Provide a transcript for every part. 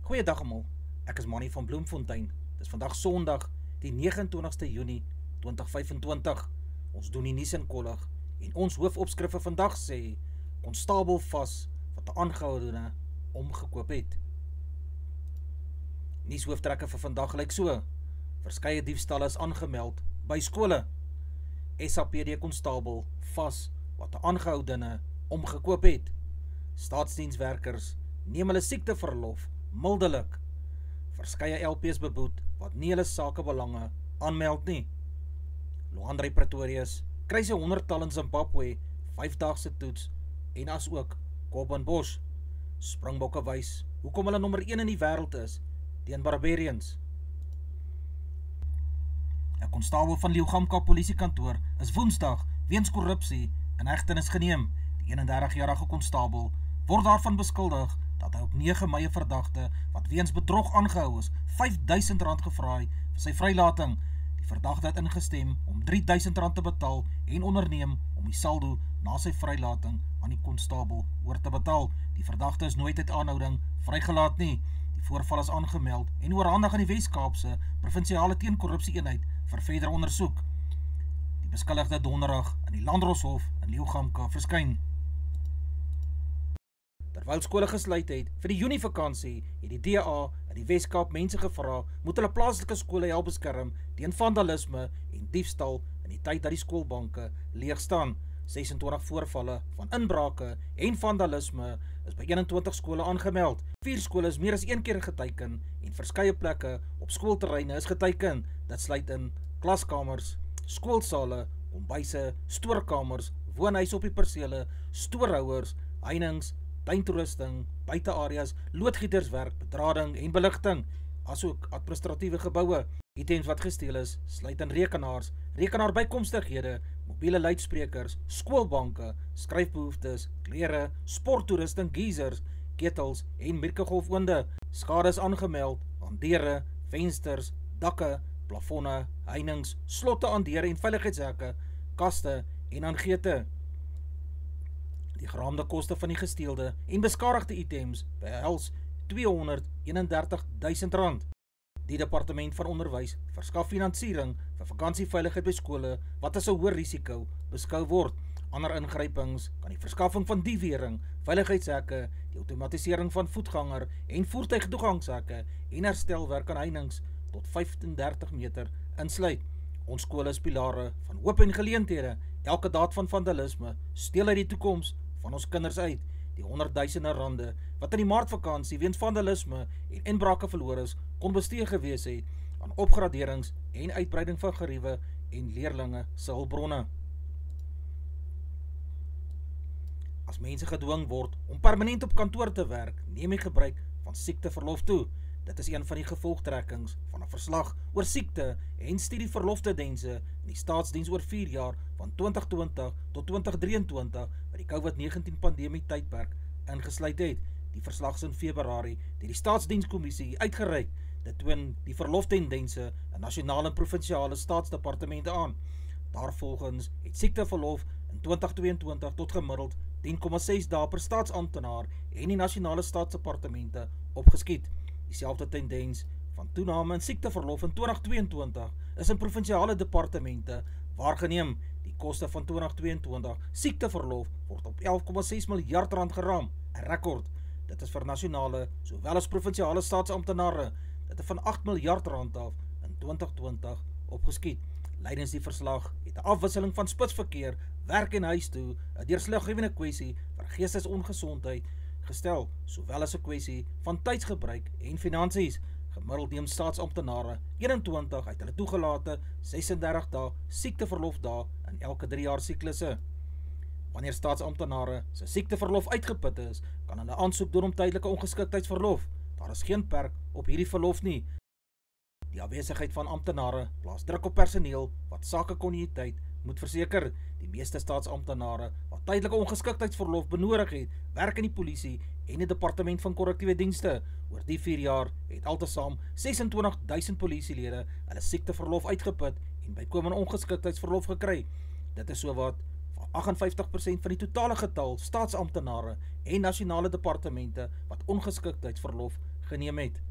Goeiedag almal, ek is Manny van Bloemfontein. Dit is vandag Sondag, die 29ste Junie 2025. Ons doen die nuus in kollig en ons hoofopskrifte vandag sê: konstabel vas wat 'n aangehoudene omgekoop het. Nuushooftrekke vir vandag lyk so: verskeie diefstalle is aangemeld by skole. SAPD konstabel vas wat 'n aangehoudene omgekoop het. Staatsdienswerkers neem hulle siekteverlof mildelik. Verskeie LP's beboet wat nie hulle sakebelange aanmeld nie. Loandry Pretorius kry sy 100-tal in Zimbabwe 5-daagse toets en as ook Kopenbosch. Springbokke wys hoekom hulle nommer 1 in die wêreld is teen Barbarians. 'n Konstabel van Leeugamka polisiekantoor is Woensdag weens korrupsie in hegtenis geneem. Die 31-jarige konstabel word daarvan beskuldig dat hy op 9 Mei 'n verdagte wat weens bedrog aangehou is, R5.000 gevra het vir sy vrylating. Die verdagte het ingestem om R3.000 te betaal en onderneem om die saldo na sy vrylating aan die konstabel oor te betaal. Die verdagte is nooit uit aanhouding vrygelaat nie. Die voorval is aangemeld en oorhandig aan die Wes-Kaapse provinsiale teenkorrupsie-eenheid vir verdere ondersoek. Die beskuldigde donderdag in die Landdroshof in Leeugamka verskyn. Terwyl skole gesluit het vir die Junievakansie, het die DA in die Wes-Kaap mense gevra moet hulle plaaslike skole help beskerm teen vandalisme en diefstal in die tyd dat die skoolbanke leeg staan. 26 voorvalle van inbrake en vandalisme is by 21 skole aangemeld. 4 skole is meer as 1 keer geteiken en verskeie plekke op skoolterreine is geteiken. Dit sluit in klaskamers, skoolsale, kombuise, stoorkamers, woonhuise op die persele, stoorhouers, heininge, tuintoerusting, buiteareas, loodgieterswerk, bedrading en beligting, asook administratiewe geboue. Items wat gesteel is, sluit in rekenaars, rekenaarbykomstighede, mobiele luidsprekers, skoolbanke, skryfbehoeftes, klere, sporttoerusting, geysers, ketels en microgolfoonde. Skade is aangemeld aan deure, vensters, dakke, plafonne, heininge, slotte aan deure en veiligheidshekke, kaste en aan geete. Die geraamde koste van die gesteelde en beskadigde items behels R231.000. Die Departement van Onderwys verskaf finansiering vir vakansieveiligheid by skole wat as 'n hoë risiko beskou word. Ander ingrypings kan die verskaffing van diefwering, veiligheidshekke, die outomatisering van voetganger en voertuigtoegangshekke en herstelwerk aan heininge tot 35 meter insluit. Ons skole is pilare van hoop en geleenthede. Elke daad van vandalisme steel uit die toekoms van ons kinders uit. Die honderdduisende rande wat in die maartvakansie weens vandalisme en inbrake verloor is, kon bestee gewees het aan opgraderings en uitbreiding van geriewe en leerlinge se hulpbronne. As mense gedwing word om permanent op kantoor te werk, neem die gebruik van siekteverlof toe. Dit is een van die gevolgtrekkings van 'n verslag oor siekte en studieverloftendense in die staatsdiens oor 4 jaar van 2020 tot 2023 wat die COVID-19 pandemie tydperk ingesluit het. Die verslag is in Februarie deur die Staatsdienskommissie uitgereik. Dit toon die verloftendense in nasionale en provinsiale staatsdepartemente aan. Daarvolgens het siekteverlof in 2022 tot gemiddeld 10,6 dae per staatsamptenaar en die nasionale staatsdepartemente opgeskiet. Dieselfde tendens van toename in siekteverlof in 2022 is in provinsiale departemente waargeneem. Die koste van 2022 siekteverlof word op R11,6 miljard geraam, 'n rekord. Dit is vir nasionale sowel as provinsiale staatsamptenare. Dit het van R8 miljard af in 2020 opgeskiet. Lydens die verslag het 'n afwisseling van spitsverkeer, werk en huis toe 'n deurslaggewende kwessie vir geestesongesondheid gestel, sowel as 'n kwessie van tydsgebruik en finansies. Gemiddeld neem staatsamptenare 21 uit hulle toegelate 36 dae siekteverlofdae in elke 3 jaar siklusse. Wanneer staatsamptenare se siekteverlof uitgeput is, kan hulle aansoek doen om tydelike ongeskiktheidsverlof. Daar is geen perk op hierdie verlof nie. Die afwesigheid van amptenare plaas druk op personeel wat sakekontinuïteit moet verseker. Die meeste staatsamptenare wat tydelike ongeskiktheidsverlof benodig het, werk in die polisie en die departement van korrektiewe dienste. Oor die 4 jaar het altesaam 26.000 polisielede hulle siekteverlof uitgeput en bykomende ongeskiktheidsverlof gekry. Dit is sowat 58% van die totale getal staatsamptenare en nasionale departemente wat ongeskiktheidsverlof geneem het.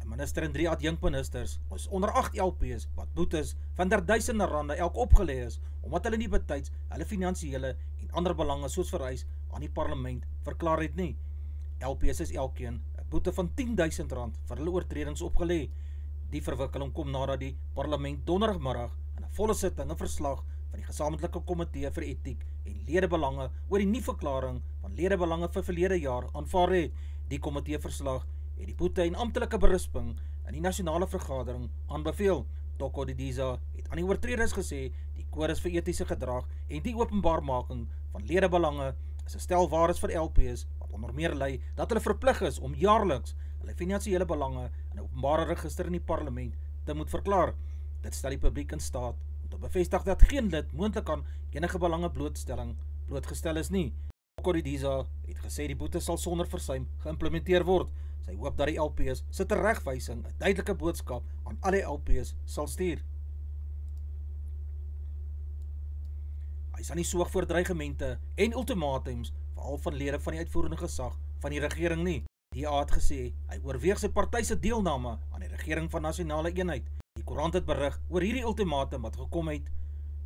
'n Minister en 3 adjunkministers is onder 8 LP's wat boetes van duisende rande elk opgelê is, omdat hulle nie betyds hulle finansiële en ander belange soos vereis aan die parlement verklaar het nie. LP's is elkeen 'n boete van R10.000 vir hulle oortredings opgelê. Die verwikkeling kom nadat die parlement donderdagmiddag in 'n volle sitting 'n verslag van die gesamentlike komitee vir etiek en ledebelange oor die nie-verklaring van ledebelange vir verlede jaar aanvaar het. Die komitee verslag het die boete en amptelike berisping in die nasionale vergadering aanbeveel. Toko Didiza het aan die oortreders gesê die kodes vir etiese gedrag en die openbaarmaking van ledebelange is 'n stel waardes vir LP's wat onder meer lei dat hulle verplig is om jaarliks hulle finansiële belange in 'n openbare register in die parlement te moet verklaar. Dit stel die publiek in staat om te bevestig dat geen lid moontlik aan enige belange blootgestel is nie. Toko Didiza het gesê die boete sal sonder versuim geïmplementeer word. Sy hoop dat die LP's se teregwysing 'n duidelike boodskap aan al die LP's sal stuur. Hy is aan die soog voor dreigemente en ultimatums veral van lede van die uitvoerende gesag van die regering nie. Die DA het gesê hy oorweeg sy party se deelname aan die regering van nasionale eenheid. Die koerant het berig oor hierdie ultimatum wat gekom het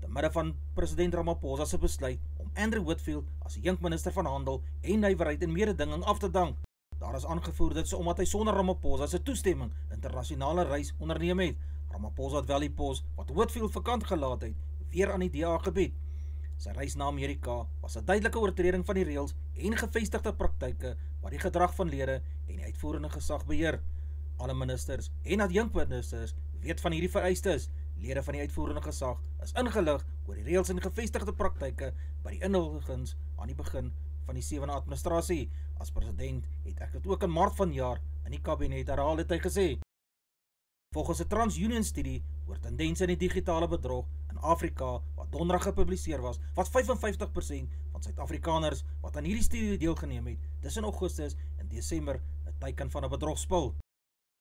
te midde van president Ramaphosa se besluit om Andrew Whitfield as die jonkminister van handel en nywerheid en mededinging af te dank. Daar is aangevoer dit so omdat hy sonder Ramaphosa se toestemming internasionale reis onderneem het. Ramaphosa het wel die pos wat Whitfield vakant gelaat het, weer aan die DA gebied. Sy reis na Amerika was 'n duidelike oortreding van die reëls en gevestigde praktyke wat die gedrag van lede en die uitvoerende gesag beheer. Alle ministers en adjunkministers weet van hierdie vereistes. Lede van die uitvoerende gesag is ingelig oor die reëls en gevestigde praktyke by die inhuldigings aan die begin van die 7de administrasie. As president het ek dit ook in Maart vanjaar in die kabinet herhaal, het hy gesê. Volgens 'n TransUnion studie oor tendense in die digitale bedrog in Afrika wat donderdag gepubliseer was, wat 55% van Suid-Afrikaners wat aan hierdie studie deelgeneem het, tussen Augustus en Desember 'n teiken van 'n bedrogspil.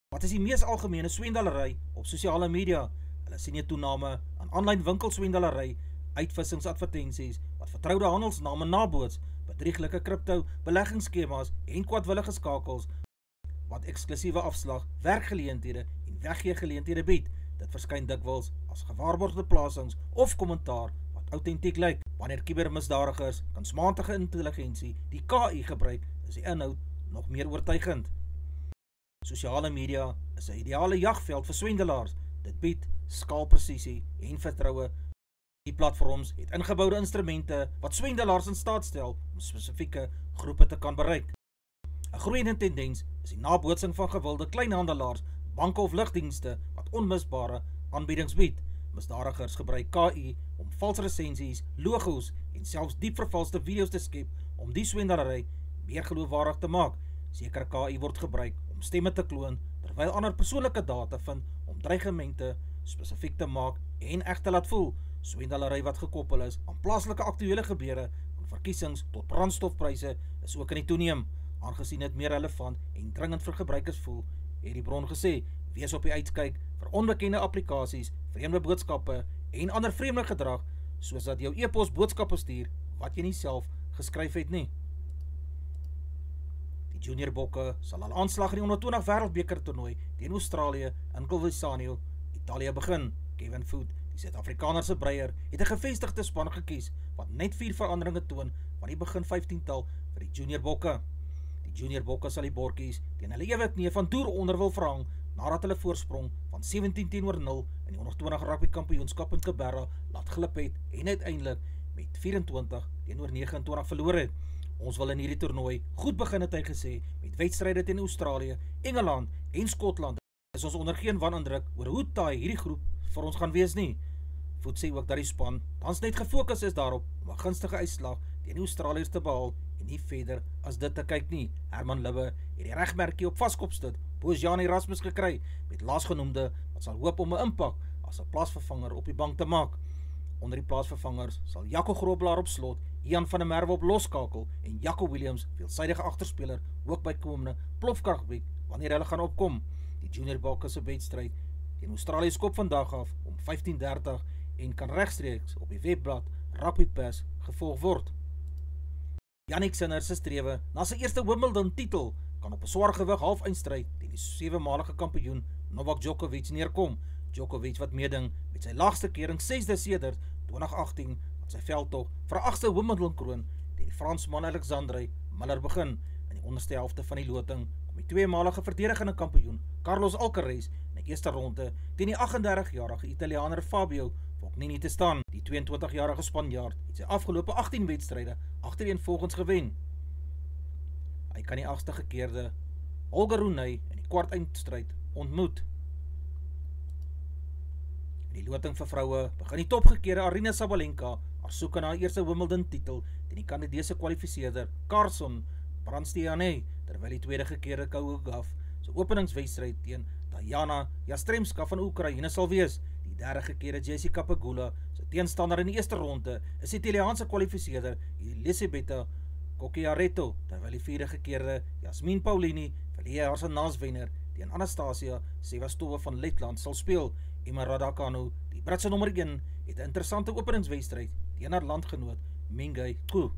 Wat is die mees algemene swendelery op sosiale media? Hulle sien 'n toename aan aanlyn winkelswendelery, uitvissingsadvertensies wat vertroude handelsname naboots, bedrieglike kripto, beleggingsskemas en kwaadwillige skakels wat eksklusiewe afslag, werkgeleenthede en weggeegeleenthede bied. Dit verskyn dikwels as gewaarborgde plasings of kommentaar wat autentiek lyk. Wanneer kubermisdadigers kunsmatige intelligensie, die KI gebruik, is die inhoud nog meer oortuigend. Sosiale media is 'n ideale jagveld vir swendelaars. Dit bied skaalpresisie en vertroue. Die platforms het ingeboude instrumente wat swendelaars in staat stel om spesifieke groepe te kan bereik. 'n Groeiende tendens is die nabootsing van gewilde kleinhandelaars, banke of lugdienste wat onmisbare aanbiedings bied. Misdadigers gebruik KI om vals resensies, logos en selfs diep vervalste video's te skep om die swendelery meer geloofwaardig te maak. Sekere KI word gebruik om stemme te kloon, terwyl ander persoonlike data vind om dreigemente spesifiek te maak en eg te laat voel. Swendelery wat gekoppel is aan plaaslike aktuele gebeure, van verkiesings tot brandstofpryse, is ook in die toeneem. Aangesien dit meer relevant en dringend vir gebruikers voel, het die bron gesê, wees op die uitkyk vir onbekende applikasies, vreemde boodskappe en ander vreemde gedrag, soos dat jou e-pos boodskappe stuur wat jy nie self geskryf het nie. Die junior bokke sal al aanslag in die 120 wêreldbeker toernooi teen Australië in Calvisano, Italië begin. Kevin Foot, die Suid-Afrikanerse breier, het 'n gevestigde span gekies wat net 4 veranderinge toon van die begin 15tal vir die junior bokke. Die junior bokke sal die bordjies teen hulle ewigneef van Toer onder wil verhang nadat hulle voorsprong van 17-0 in die 120 rugby kampioenskap in Canberra laat glip het en uiteindelik met 24-29 verloor het. Ons wil in hierdie toernooi goed begin, het hy gesê, met wedstryde teen Australië, Engeland en Skotland. Is ons onder geen wanindruk oor hoe taai hierdie groep vir ons gaan wees nie. Voet sê ook dat die span tans net gefokus is daarop om 'n gunstige uitslag teen die Australiërs te behaal en nie verder as dit te kyk nie. Herman Libbe het die regmerkie op vaskopstit bo Jan Erasmus gekry met laasgenoemde wat sal hoop om 'n impak as 'n plaasvervanger op die bank te maak. Onder die plaasvervangers sal Jaco Grobelaar op slot, Ian van der Merwe op losskakel en Jaco Williams, veelsidige agterspeler, ook bykomende plofkrag bied wanneer hulle gaan opkom. Die junior bokke se wedstryd teen Australië skop vandag af om 15:30 en kan regstreeks op die webblad Rugby Pass gevolg word. Jannik Sinner se strewe na sy eerste Wimbledon titel kan op 'n swaargewig halfeindstryd teen die 7-malige kampioen Novak Djokovic neerkom. Djokovic wat meeding met sy laagste kering 6de sedert 2018 wat sy veldtog vir 'n 8ste Wimbledon kroon teen die Fransman Alexandre Miller begin. In die onderste helfte van die loting kom die 2-malige verdedigende kampioen Carlos Alcaraz in die eerste ronde teen die 38-jarige Italianer Fabio Fognini te staan. Die 22-jarige Spanjaard het sy afgelope 18 wedstryde agtereenvolgens gewen. Hy kan die 8ste gekeerde Holger Rune in die kwartfinale ontmoet. In die loting vir vroue begin die topgekeerde Aryna Sabalenka haar soeke na haar eerste Wimbledon titel teen die Kanadese kwalifiseerder Carson Brandstjane, terwyl die tweede gekeerde Kougav sy openingswedstryd teen Diana Yastremska van Oekraïne sal wees. Die derde gekeerde Jessica Pegula sy teenstander in die eerste ronde is die Italiaanse kwalifiseerder Elisabetta Cocchiaretto, terwyl die vierde gekeerde Jasmin Paulini verlede jaar se naaswenner teen Anastasia Sevastova van Letland sal speel. Emma Raducanu, die Britse nommer 1, het 'n interessante openingswedstryd teen haar landgenoot Mingay Tru.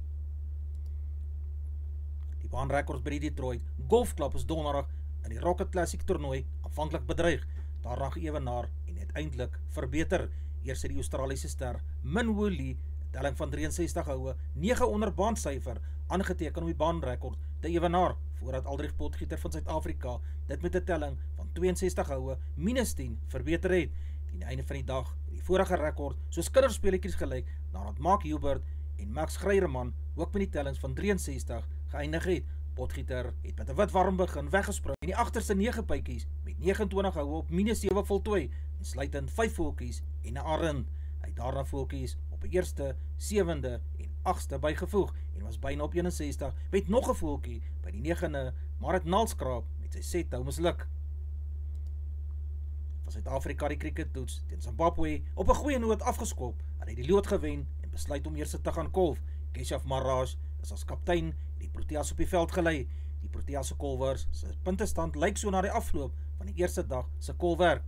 Die baanrekord by die Detroit Golfklub is donderdag in die Rocket Classic toernooi aanvanklik bedreig, daarna geëwenaar en uiteindelik verbeter. Eers het die Australiese ster Min Woo Lee 'n telling van 63 houe, 9 onder baansyfer aangeteken om die baanrekord te ewenaar, voordat Aldrich Potgieter van Suid-Afrika dit met 'n telling van 62 houe minus 10 verbeter het. Teen die einde van die dag het die vorige rekord soos kinderspeletjies gelyk nadat Mark Hubert en Max Greireman ook met die tellings van 63 geëindig het. Potgieter het met 'n wit warm begin weggespring en die agterste 9 puitjies met 29 houe op minus 7 voltooi, insluitend 5 voeltjies en 'n arend. Hy het daarna voeltjies op 'n eerste, 7de en 8ste bygevoeg en was byna op 61 met nog 'n voeltjie by die 9de, maar het nalskraap met sy sethou misluk. Van Suid-Afrika die crickettoets teen Zimbabwe op 'n goeie noot afgeskop, het hy die lood gewen en besluit om eers te gaan kolf. Keshav Maharaj is as kaptein die Proteas op die veld gelei. Die Proteas se kolwers se puntestand lyk so na die afloop van die eerste dag se kolwerk.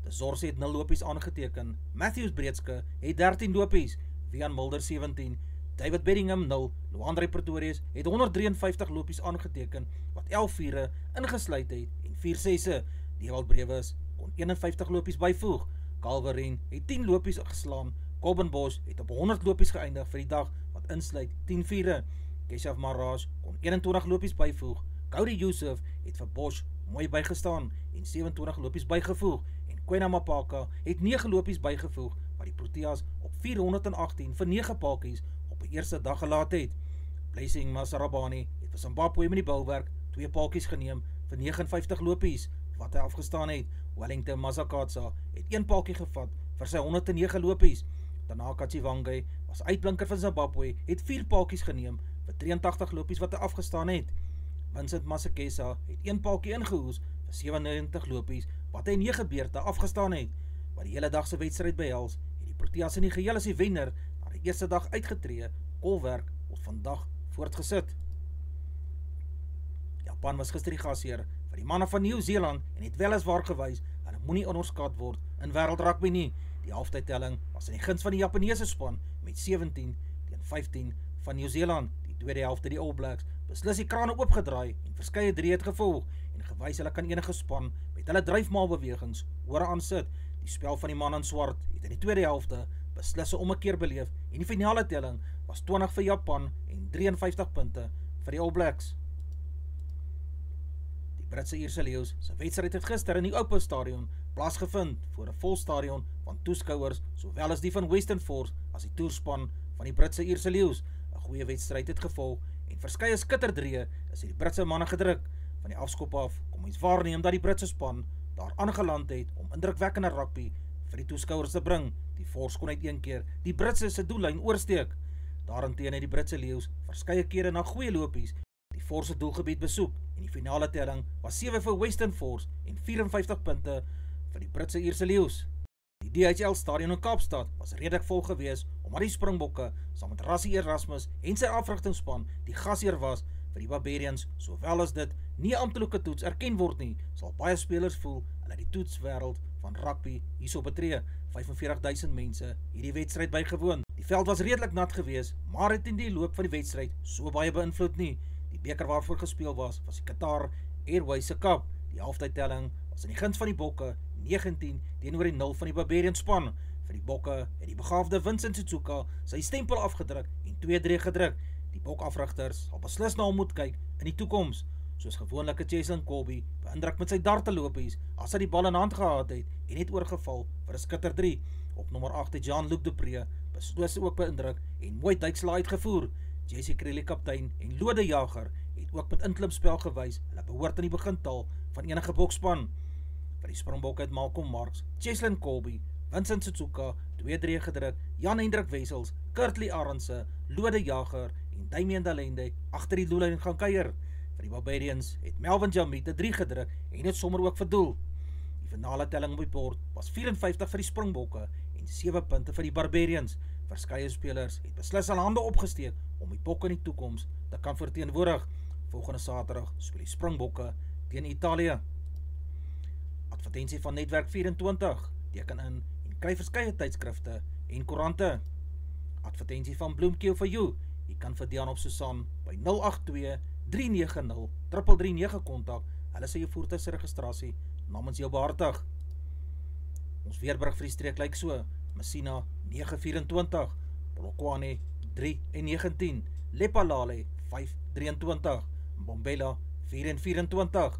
De Zorse het 0 lopies aangeteken, Matthews Breedske het 13 lopies, Wian Mulder 17, David Bedingham 0, Luandre Pretorius het 153 lopies aangeteken, wat 11 viere ingesluit het en 4 sesse. Dewald Brewis kon 51 lopies byvoeg, Calveren het 10 lopies geslaan, Coben Bosch het op 100 lopies geëindig vir die dag, wat insluit 10 viere. Keshav Maharaj kon 21 lopies byvoeg, Cody Youssef het vir Bosch mooi bygestaan en 27 lopies bygevoeg, en Kwena Mapaka het 9 lopies bygevoeg, wat die Proteas op 418 vir 9 paaltjies op die eerste dag gelaat het. Blessing Masarabani het vir Zimbabwe met die bulwerk 2 paaltjies geneem vir 59 lopies, wat hy afgestaan het. Wellington Masakatsa het 1 paaltjie gevat vir sy 109 lopies. Tanaka Chivange was uitblinker van Zimbabwe, het 4 paaltjies geneem vir 83 lopies wat hy afgestaan het. Vincent Masekesa het 1 paaltjie ingehoes vir 97 lopies wat hy 9 beurte afgestaan het. Wat die hele dag se wedstryd behels, het die Proteas in die geheel as die wenner na die eerste dag uitgetree. Kolwerk word vandag voortgesit. Japan was gister die gasheer vir die manne van Nieu-Seeland en het weliswaar gewys hulle moenie onderskat word in wêreldrugby nie. Die halftydtelling was in die guns van die Japaneese span met 17-15 van Nieu-Seeland. Die tweede helfte die All Blacks beslis die krane oopgedraai en verskeie drie het gevolg en gewys hulle kan enige span met hulle dryfmaalbewegings oor aan sit. Die spel van die man in swart het in die tweede helfte beslis 'n ommekeer beleef en die finale telling was 20 vir Japan en 53 punte vir die All Blacks. Die Britse Ierse Leeu's se wedstryd het gister in die Opera Stadion plaasgevind voor 'n vol stadion van toeskouers, sowel as die van Western Force as die toerspan van die Britse Ierse Leeu's. 'n Goeie wedstryd het gevolg en verskeie skitterdrieë is die Britse manne gedruk. Van die afskop af kom ons waarneem dat die Britse span daar aangeland het om indrukwekkende rugby vir die toeskouers te bring. Die Force kon uit een keer die Britse se doellyn oorsteek. Daarenteen het die Britse Leeu's verskeie kere na goeie lopies die Force se doelgebied besoek en die finale telling was 7 vir Western Force en 54 punte vir die Britse Ierse Leeu's. Die DHL stadion in Kaapstad was redelik vol gewees omdat die Springbokke saam met Rassie Erasmus en sy afrigtingspan die gasheer was vir die Barbarians. Sowel as dit nie amptelike toets erken word nie, sal baie spelers voel hulle die toetswêreld van rugby hierso betree. 45,000 mense hierdie wedstryd bygewoon. Die veld was redelik nat gewees, maar het in die loop van die wedstryd so baie beïnvloed nie. Die beker waarvoor gespeel was die Qatar Airways se Cup. Die halftydtelling was in die guns van die Bokke 19 teenoor die 0 van die Barbarian span. Vir die Bokke het die begaafde Vincent Suzuka sy stempel afgedruk en 2-3 gedruk. Die Bok-afrigters sal beslis na hom moet kyk in die toekoms. Soos gewoonlik het Cheslin Kolbe beïndruk met sy dartelopies as hy die bal in hand gehad het en het oorgeval vir 'n skitter 3. Op nommer 8 het Jean-Luc Dupré beslis ook beïndruk en mooi duikslae uitgevoer. Jesse Crelly kaptein en Lode Jager het ook met inklimspel gewys hulle behoort in die begintal van enige bokspan. Vir die Springbokke het Malcolm Marx, Cheslin Kolbe, Vincent Suzuka 2-3 gedruk, Jan Hendrik Wessels, Kurtley Arendse, Lode Jager en Damian Dalende agter die doellyn gaan kuier. Vir die Barbarians het Melvin Jamie 3 gedruk en het sommer ook verdoel. Die finale telling op die bord was 54 vir die Springbokke en 7 punte vir die Barbarians. Verskeie spelers het beslis al hande opgesteek om die Bokke in die toekoms te kan verteenwoordig. Volgende Saterdag speel die Springbokke teen Italië. Advertensie van Netwerk 24, teken in en kry verskeie tydskrifte en koerante. Advertensie van Bloemkeel vir jou. Jy kan vir Dian op Susan by 082-390-339 kontak. Hulle sê jou voertuig se registrasie namens jou behartig. Ons weerbrug vir die streek lyk so: Messina 9-24, Polokwane 3-19, Lephalale 5-23, Mbombela 4-24,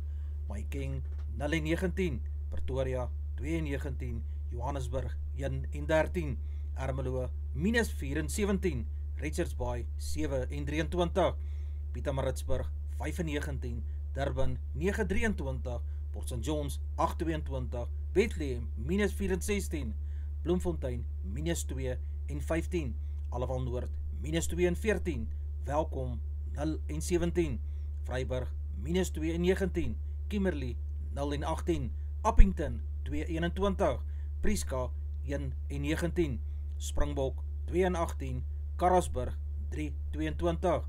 Mahikeng 0-19, Pretoria 2-19, Johannesburg 1-13, Ermelo -4-17, Richards Bay 7-23, Pietermaritzburg 5-19, Durban 9-23, Port St Johns 8-22, Bethlehem -4-16, Bloemfontein -2-15, Allewal Noord -2-14, Welkom 0-17, Vryburg -2-19, Kimberley 0-18, Appington 2-21, Prieska 1-19, Springbok 2-18, Karasburg 3-22,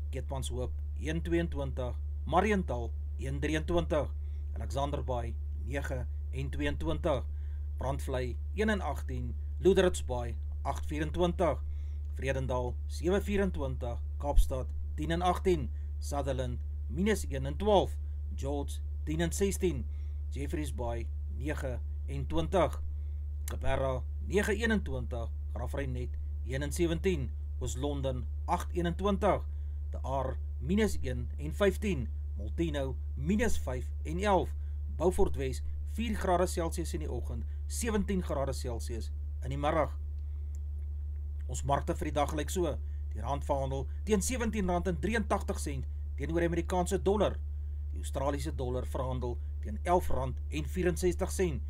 Keetmanshoop 1-22, Mariental 1-23, Alexander Bay 9-22, Brandvlei 1-18, Loederits Bay 8-24, Vredendal 7-24, Kaapstad 10-18, Sutherland -1-12, George 10-16, Jeffreys Bay 9-20, Caberra 9-21, Graafrenet 1-17, Oos-London 8-21, De Aar -1-15, Molteno -5-11, Beaufort Wes 4 grade Celsius in die oggend, 17 grade Celsius in die middag. Ons markte vir die dag lyk so: die rand verhandel teen R17.83 teenoor die Amerikaanse dollar. Die Australiese dollar verhandel teen R11.64.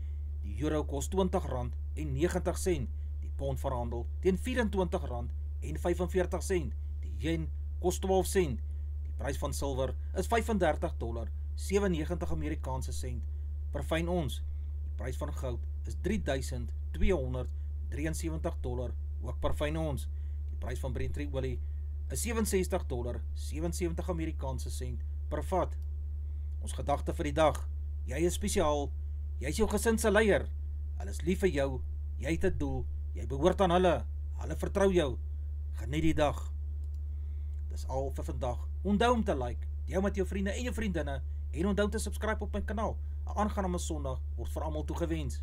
Die euro kos R20.90. Die pond verhandel teen R24.45. Die yen kos 12 sent. Die prys van silwer is $35.97 Amerikaanse sent per fyn ons. Die prys van goud is $3,273 ook per fyn ons. Die prys van Brent olie is $67.77 Amerikaanse sent per vat. Ons gedagte vir die dag: jy is spesiaal, jy is jou gesin se leier, hulle is lief vir jou, jy het 'n doel, jy behoort aan hulle, hulle vertrou jou. Geniet die dag. Dis al vir vandag. Onthou om te like, deel met jou vriende en jou vriendinne en onthou te subscribe op my kanaal. 'n Aangename Sondag word vir almal toegewens.